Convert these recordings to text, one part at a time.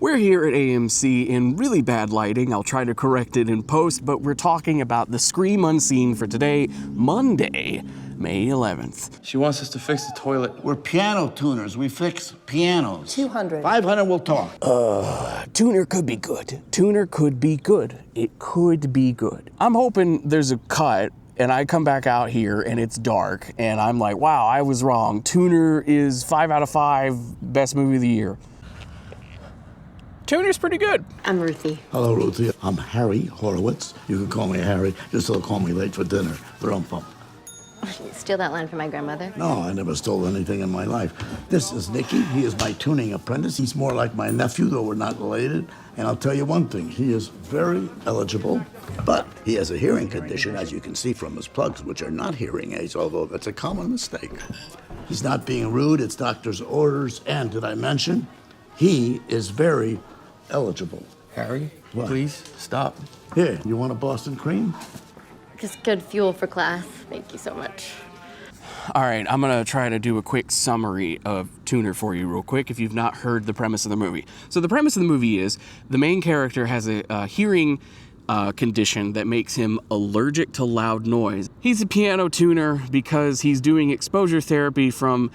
We're here at AMC in really bad lighting. I'll try to correct it in post, but we're talking about the Screen Unseen for today, Monday, May 11th. She wants us to fix the toilet. We're piano tuners. We fix pianos. 200. 500 we'll talk. Tuner could be good. Tuner could be good. It could be good. I'm hoping there's a cut and I come back out here and it's dark and I'm like, wow, I was wrong. Tuner is 5 out of 5 best movie of the year. Tuner's pretty good. I'm Ruthie. Hello, Ruthie. I'm Harry Horowitz. You can call me Harry. You still call me late for dinner. Thrumpum. Steal that line from my grandmother? No, I never stole anything in my life. This is Nicky. He is my tuning apprentice. He's more like my nephew, though we're not related. And I'll tell you one thing. He is very eligible, but he has a hearing condition, as you can see from his plugs, which are not hearing aids, although that's a common mistake. He's not being rude. It's doctor's orders. And did I mention, he is very eligible. Harry, What? please stop. Here, you want a Boston cream? Just good fuel for class. Thank you so much. All right, I'm gonna try to do a quick summary of Tuner for you real quick if you've not heard the premise of the movie. So the premise of the movie is the main character has a hearing condition that makes him allergic to loud noise. He's a piano tuner because he's doing exposure therapy from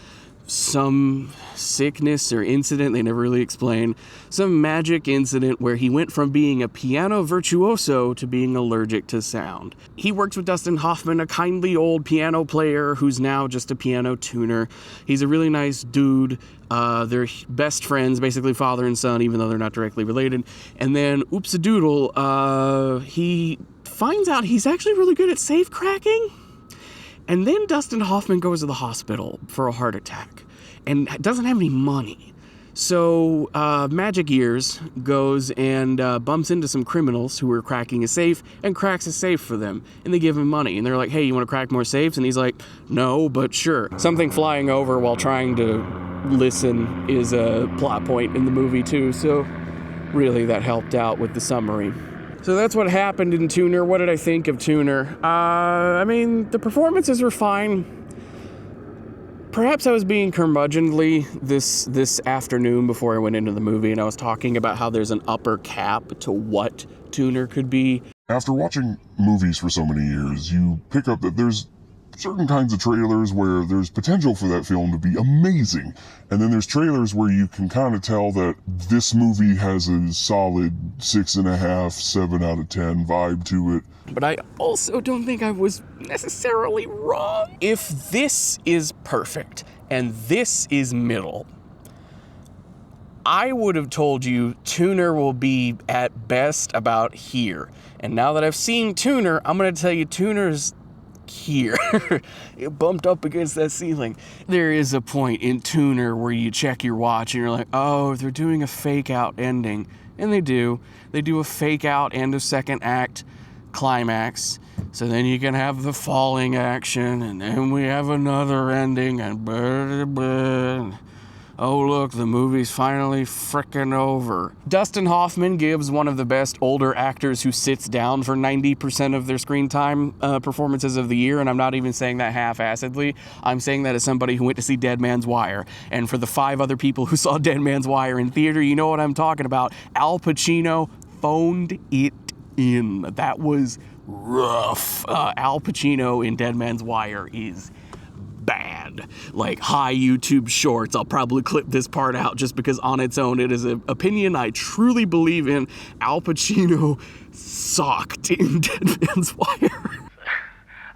some sickness or incident, they never really explain, some magic incident where he went from being a piano virtuoso to being allergic to sound. He works with Dustin Hoffman, a kindly old piano player who's now just a piano tuner. He's a really nice dude. They're best friends, basically father and son, even though they're not directly related. And then, oops-a-doodle, he finds out he's actually really good at safe cracking. And then Dustin Hoffman goes to the hospital for a heart attack and doesn't have any money. So Magic Ears goes and bumps into some criminals who are cracking a safe and cracks a safe for them. And they give him money. And they're like, hey, you want to crack more safes? And he's like, no, but sure. Something flying over while trying to listen is a plot point in the movie too. So really that helped out with the summary. So that's what happened in Tuner. What did I think of Tuner? I mean, the performances were fine. Perhaps I was being curmudgeonly this afternoon before I went into the movie, and I was talking about how there's an upper cap to what Tuner could be. After watching movies for so many years, you pick up that there's certain kinds of trailers where there's potential for that film to be amazing. And then there's trailers where you can kind of tell that this movie has a solid 6.5, 7 out of 10 vibe to it. But I also don't think I was necessarily wrong. If this is perfect and this is middle, I would have told you Tuner will be at best about here. And now that I've seen Tuner, I'm going to tell you Tuner's here. It bumped up against that ceiling. There is a point in Tuner where you check your watch and you're like, oh, they're doing a fake out ending. And they do. They do a fake out end of second act climax. So then you can have the falling action and then we have another ending and blah, blah, blah. Oh, look, the movie's finally frickin' over. Dustin Hoffman gives one of the best older actors who sits down for 90% of their screen time performances of the year, and I'm not even saying that half-assedly. I'm saying that as somebody who went to see Dead Man's Wire. And for the 5 other people who saw Dead Man's Wire in theater, you know what I'm talking about. Al Pacino phoned it in. That was rough. Al Pacino in Dead Man's Wire is bad. Like high YouTube shorts. I'll probably clip this part out just because on its own it is an opinion I truly believe in. Al Pacino sucked in Dead Man's Wire.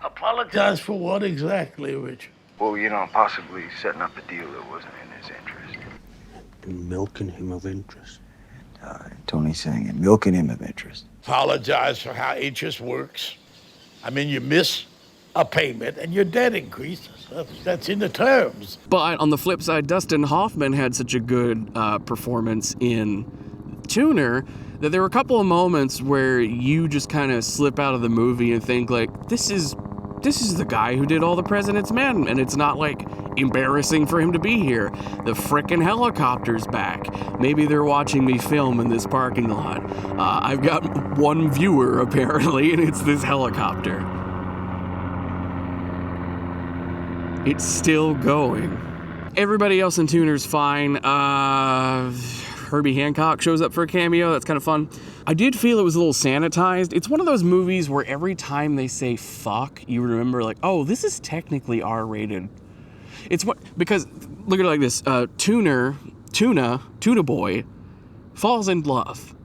Apologize for what exactly, Rich? Well, possibly setting up a deal that wasn't in his interest. Milking him of interest. Tony's saying it, milking him of interest. Apologize for how interest works. I mean, you miss a payment and your debt increases. That's in the terms. But on the flip side, Dustin Hoffman had such a good performance in Tuner that there were a couple of moments where you just kind of slip out of the movie and think like, this is the guy who did All the President's Men, and it's not like embarrassing for him to be here. The frickin' helicopter's back. Maybe they're watching me film in this parking lot. I've got one viewer apparently, and it's this helicopter. It's still going. Everybody else in Tuner's fine. Herbie Hancock shows up for a cameo. That's kind of fun. I did feel it was a little sanitized. It's one of those movies where every time they say fuck, you remember like, oh, this is technically R-rated. It's what, because look at it like this. Tuna Boy falls in love.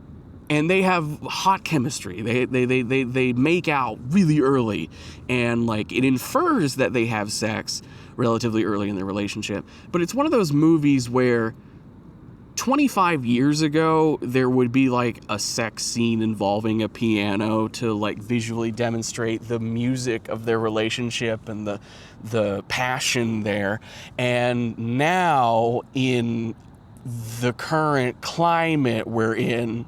And they have hot chemistry. They make out really early, and like it infers that they have sex relatively early in their relationship. But it's one of those movies where 25 years ago there would be like a sex scene involving a piano to like visually demonstrate the music of their relationship and the passion there. And now in the current climate we're in,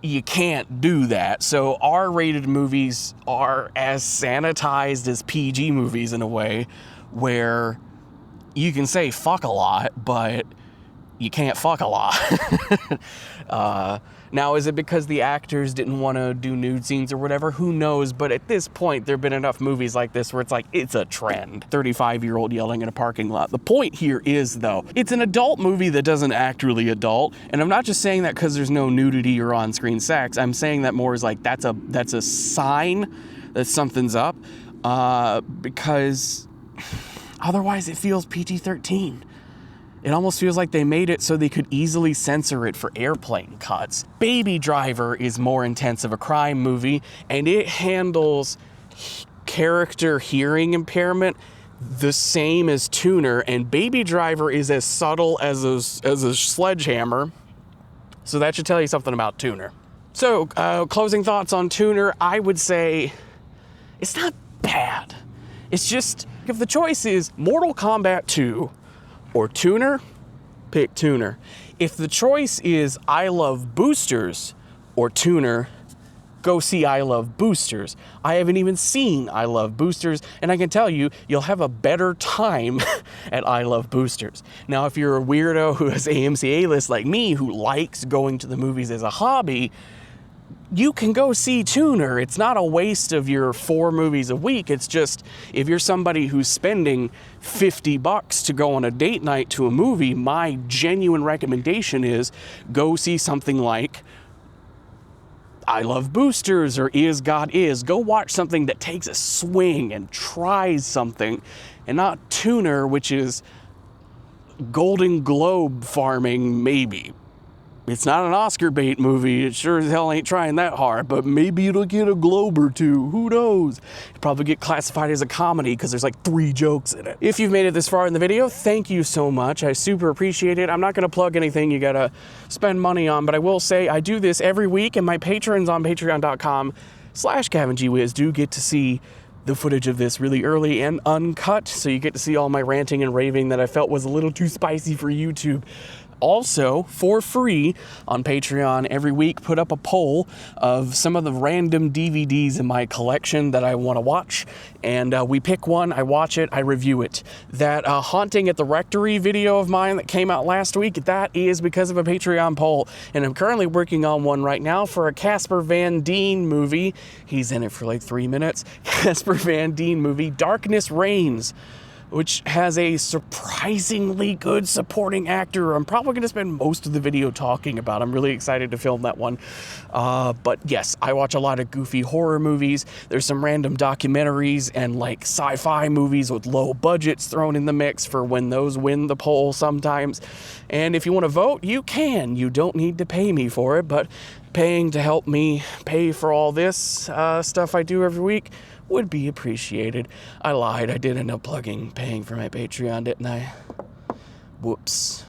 you can't do that. So R-rated movies are as sanitized as PG movies in a way, where you can say fuck a lot, but you can't fuck a lot. Now, is it because the actors didn't want to do nude scenes or whatever? Who knows? But at this point, there have been enough movies like this where it's like, it's a trend. 35-year-old yelling in a parking lot. The point here is, though, it's an adult movie that doesn't act really adult. And I'm not just saying that because there's no nudity or on-screen sex. I'm saying that more as like, that's a sign that something's up. Because otherwise it feels PG-13. It almost feels like they made it so they could easily censor it for airplane cuts. Baby Driver is more intense of a crime movie, and it handles character hearing impairment the same as Tuner, and Baby Driver is as subtle as a sledgehammer. So that should tell you something about Tuner. So, closing thoughts on Tuner, I would say it's not bad. It's just, if the choice is Mortal Kombat 2 or Tuner, pick Tuner. If the choice is I Love Boosters or Tuner, go see I Love Boosters. I haven't even seen I Love Boosters, and I can tell you, you'll have a better time at I Love Boosters. Now, if you're a weirdo who has AMC A-list like me, who likes going to the movies as a hobby, you can go see Tuner. It's not a waste of your 4 movies a week. It's just, if you're somebody who's spending $50 to go on a date night to a movie, my genuine recommendation is go see something like I Love Boosters or Is God Is. Go watch something that takes a swing and tries something, and not Tuner, which is Golden Globe farming, maybe. It's not an Oscar bait movie. It sure as hell ain't trying that hard, but maybe it'll get a Globe or 2. Who knows? It'll probably get classified as a comedy because there's like 3 jokes in it. If you've made it this far in the video, thank you so much. I super appreciate it. I'm not going to plug anything you got to spend money on, but I will say I do this every week, and my patrons on patreon.com/KevinGWiz do get to see the footage of this really early and uncut, so you get to see all my ranting and raving that I felt was a little too spicy for YouTube. Also, for free on Patreon, every week put up a poll of some of the random DVDs in my collection that I want to watch, and we pick one, I watch it, I review it. That Haunting at the Rectory video of mine that came out last week, that is because of a Patreon poll, and I'm currently working on one right now for a Casper Van Dien movie. He's in it for like 3 minutes. Casper Van Dien movie, Darkness Reigns, which has a surprisingly good supporting actor. I'm probably going to spend most of the video talking about. I'm really excited to film that one. But yes, I watch a lot of goofy horror movies. There's some random documentaries and like sci-fi movies with low budgets thrown in the mix for when those win the poll sometimes. And if you want to vote, you can. You don't need to pay me for it, but paying to help me pay for all this stuff I do every week would be appreciated. I lied. I did end up paying for my Patreon, didn't I? Whoops.